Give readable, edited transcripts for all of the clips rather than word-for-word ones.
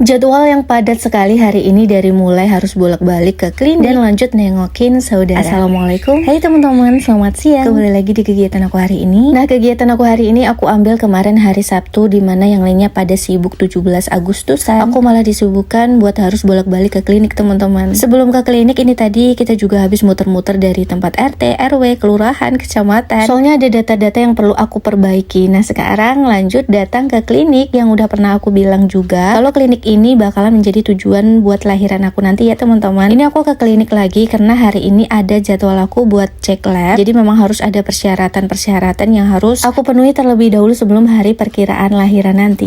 Jadwal yang padat sekali hari ini, dari mulai harus bolak-balik ke klinik dan lanjut nengokin saudara. Assalamualaikum. Hai teman-teman, selamat siang. Kembali lagi di kegiatan aku hari ini. Nah, kegiatan aku hari ini aku ambil kemarin hari Sabtu, dimana yang lainnya pada sibuk 17 Agustusan. Aku malah disibukkan buat harus bolak-balik ke klinik teman-teman. Sebelum ke klinik ini tadi kita juga habis muter-muter dari tempat RT, RW, kelurahan, kecamatan. Soalnya ada data-data yang perlu aku perbaiki. Nah, sekarang lanjut datang ke klinik yang udah pernah aku bilang juga kalau klinik ini bakalan menjadi tujuan buat lahiran aku nanti ya teman-teman. Ini aku ke klinik lagi karena hari ini ada jadwal aku buat cek lab. Jadi memang harus ada persyaratan-persyaratan yang harus aku penuhi terlebih dahulu sebelum hari perkiraan lahiran nanti.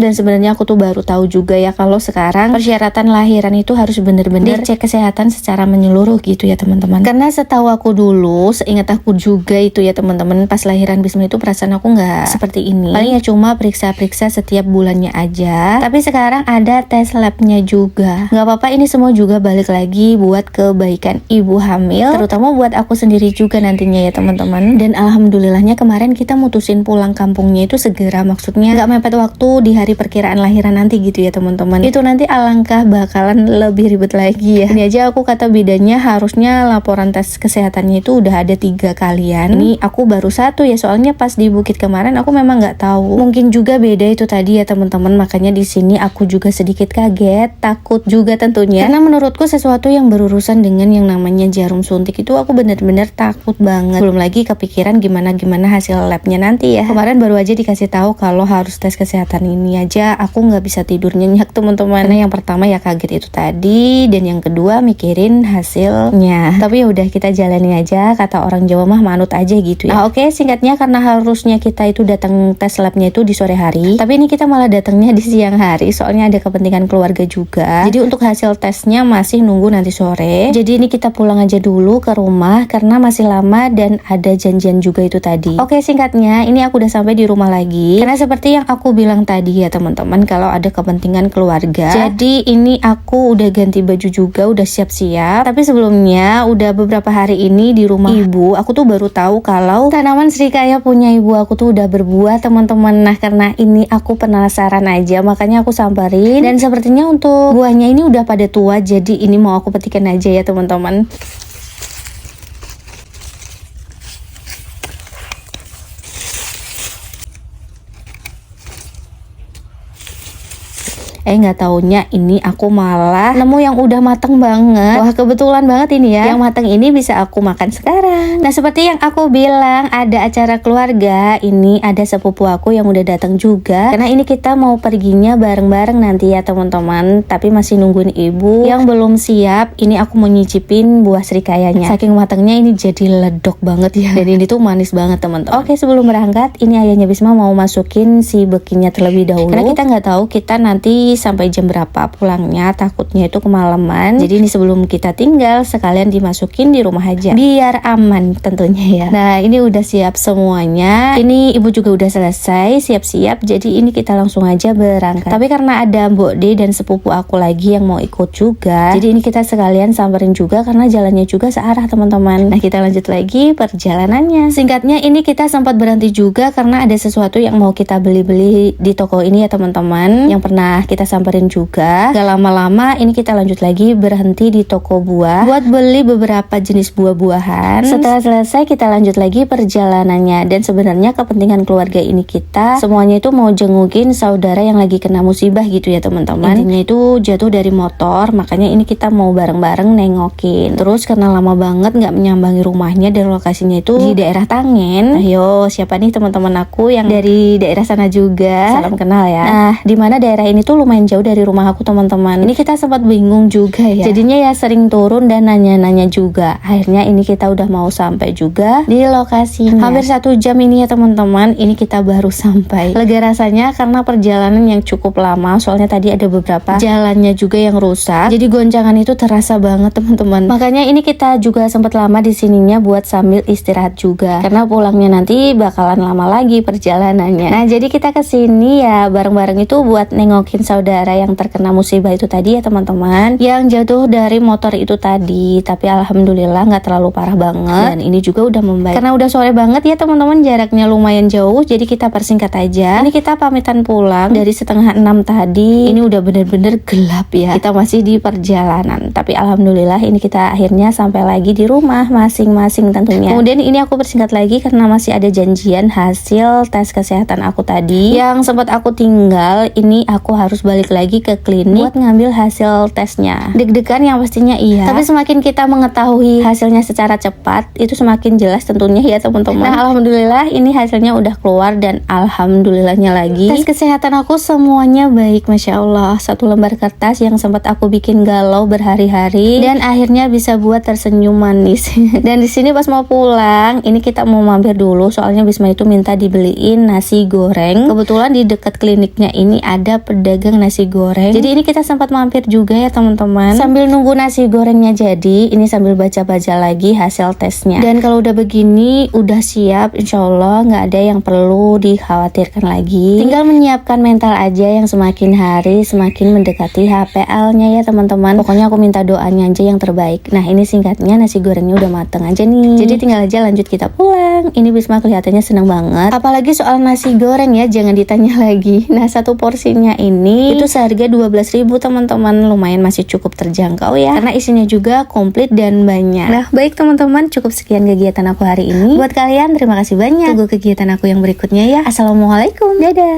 Dan sebenarnya aku tuh baru tahu juga ya kalau sekarang persyaratan lahiran itu harus bener-bener cek kesehatan secara menyeluruh gitu ya teman-teman. Karena setahu aku dulu, seingat aku juga itu ya teman-teman, pas lahiran Bisma itu perasaan aku nggak seperti ini. Paling ya cuma periksa-periksa setiap bulannya aja. Tapi sekarang ada tes labnya juga. Nggak apa-apa, ini semua juga balik lagi buat kebaikan ibu hamil, terutama buat aku sendiri juga nantinya ya teman-teman. Dan alhamdulillahnya kemarin kita mutusin pulang kampungnya itu segera, maksudnya nggak mepet waktu di hari perkiraan lahiran nanti gitu ya teman-teman. Itu nanti alangkah bakalan lebih ribet lagi ya. Ini aja aku kata bedanya harusnya laporan tes kesehatannya itu udah ada 3 kalian. Ini aku baru 1 ya, soalnya pas di Bukit kemarin aku memang nggak tahu. Mungkin juga beda itu tadi ya teman-teman, makanya di sini aku juga sedikit kaget, takut juga tentunya. Karena menurutku sesuatu yang berurusan dengan yang namanya jarum suntik itu aku bener-bener takut banget. Belum lagi kepikiran gimana hasil labnya nanti ya. Kemarin baru aja dikasih tahu kalau harus tes kesehatan ini aja aku nggak bisa tidur nyenyak teman-teman. Karena yang pertama ya kaget itu tadi, dan yang kedua mikirin hasilnya. Tapi ya udah, kita jalani aja, kata orang Jawa mah manut aja gitu ya. Nah, oke, singkatnya karena harusnya kita itu datang tes labnya itu di sore hari, tapi ini kita malah datangnya di siang hari soalnya ada kepentingan keluarga juga. Jadi untuk hasil tesnya masih nunggu nanti sore. Jadi ini kita pulang aja dulu ke rumah karena masih lama dan ada janjian juga itu tadi. Oke, singkatnya ini aku udah sampai di rumah lagi. Karena seperti yang aku bilang tadi ya teman-teman, kalau ada kepentingan keluarga. Jadi ini aku udah ganti baju juga, udah siap-siap. Tapi sebelumnya udah beberapa hari ini di rumah ibu, aku tuh baru tahu kalau tanaman srikaya punya ibu aku tuh udah berbuah teman-teman. Nah, karena ini aku penasaran aja, makanya aku samperin. Dan sepertinya untuk buahnya ini udah pada tua, jadi ini mau aku petikin aja ya teman-teman. Nggak taunya ini aku malah nemu yang udah mateng banget. Wah, kebetulan banget ini ya, yang mateng ini bisa aku makan sekarang. Nah, seperti yang aku bilang, ada acara keluarga. Ini ada sepupu aku yang udah datang juga, karena ini kita mau perginya bareng-bareng nanti ya teman-teman. Tapi masih nungguin ibu yang belum siap. Ini aku mau nyicipin buah srikayanya. Saking matengnya ini jadi ledok banget ya. Dan ini tuh manis banget teman-teman. Oke, sebelum berangkat, ini ayahnya Bisma mau masukin si bekinya terlebih dahulu. Karena kita nggak tahu kita nanti sampai jam berapa pulangnya, takutnya itu kemalaman. Jadi ini sebelum kita tinggal sekalian dimasukin di rumah aja biar aman tentunya ya. Nah, ini udah siap semuanya. Ini ibu juga udah selesai siap-siap, jadi ini kita langsung aja berangkat. Tapi karena ada Mbok D dan sepupu aku lagi yang mau ikut juga, jadi ini kita sekalian samperin juga karena jalannya juga searah teman-teman. Nah, kita lanjut lagi perjalanannya. Singkatnya ini kita sempat berhenti juga karena ada sesuatu yang mau kita beli-beli di toko ini ya teman-teman, yang pernah kita samperin juga. Gak lama-lama ini kita lanjut lagi berhenti di toko buah buat beli beberapa jenis buah-buahan. Setelah selesai kita lanjut lagi perjalanannya. Dan sebenarnya kepentingan keluarga ini kita semuanya itu mau jengukin saudara yang lagi kena musibah gitu ya teman-teman. Intinya itu jatuh dari motor, makanya ini kita mau bareng-bareng nengokin. Terus karena lama banget nggak menyambangi rumahnya dan lokasinya itu di daerah Tangen. Ayo, siapa nih teman-teman aku yang dari daerah sana juga? Salam kenal ya. Nah, dimana daerah ini tuh lumayan jauh dari rumah aku teman-teman. Ini kita sempat bingung juga ya. Jadinya ya sering turun dan nanya-nanya juga. Akhirnya ini kita udah mau sampai juga di lokasinya. Hampir 1 jam ini ya teman-teman. Ini kita baru sampai. Lega rasanya karena perjalanan yang cukup lama. Soalnya tadi ada beberapa jalannya juga yang rusak. Jadi goncangan itu terasa banget teman-teman. Makanya ini kita juga sempat lama di sininya buat sambil istirahat juga. Karena pulangnya nanti bakalan lama lagi perjalanannya. Nah, jadi kita kesini ya bareng-bareng itu buat nengokin saudara saudara yang terkena musibah itu tadi ya teman-teman, yang jatuh dari motor itu tadi. Tapi alhamdulillah nggak terlalu parah banget, dan ini juga udah membaik. Karena udah sore banget ya teman-teman, jaraknya lumayan jauh, jadi kita persingkat aja. Ini kita pamitan pulang dari setengah 6 tadi. Ini udah bener-bener gelap ya, kita masih di perjalanan. Tapi alhamdulillah ini kita akhirnya sampai lagi di rumah masing-masing tentunya. Kemudian ini aku persingkat lagi karena masih ada janjian hasil tes kesehatan aku tadi yang sempat aku tinggal. Ini aku harus balik lagi ke klinik buat ngambil hasil tesnya. Deg-degan yang pastinya iya, tapi semakin kita mengetahui hasilnya secara cepat, itu semakin jelas tentunya ya teman-teman. Nah alhamdulillah ini hasilnya udah keluar, dan alhamdulillahnya lagi tes kesehatan aku semuanya baik, masya Allah. Satu lembar kertas yang sempat aku bikin galau berhari-hari, dan akhirnya bisa buat tersenyum manis. Dan di sini pas mau pulang, ini kita mau mampir dulu, soalnya Bisma itu minta dibeliin nasi goreng. Kebetulan di dekat kliniknya ini ada pedagang nasi goreng, jadi ini kita sempat mampir juga ya teman-teman. Sambil nunggu nasi gorengnya jadi, ini sambil baca-baca lagi hasil tesnya. Dan kalau udah begini, udah siap, insya Allah nggak ada yang perlu dikhawatirkan lagi. Tinggal menyiapkan mental aja, yang semakin hari semakin mendekati HPL-nya ya teman-teman. Pokoknya aku minta doanya aja yang terbaik. Nah ini singkatnya, nasi gorengnya udah mateng aja nih, jadi tinggal aja lanjut kita pulang. Ini Bisma kelihatannya senang banget, apalagi soal nasi goreng ya, jangan ditanya lagi. Nah satu porsinya ini itu seharga 12.000 teman-teman, lumayan masih cukup terjangkau ya, karena isinya juga komplit dan banyak. Nah baik teman-teman, cukup sekian kegiatan aku hari ini. Buat kalian terima kasih banyak, tunggu kegiatan aku yang berikutnya ya. Assalamualaikum, dadah.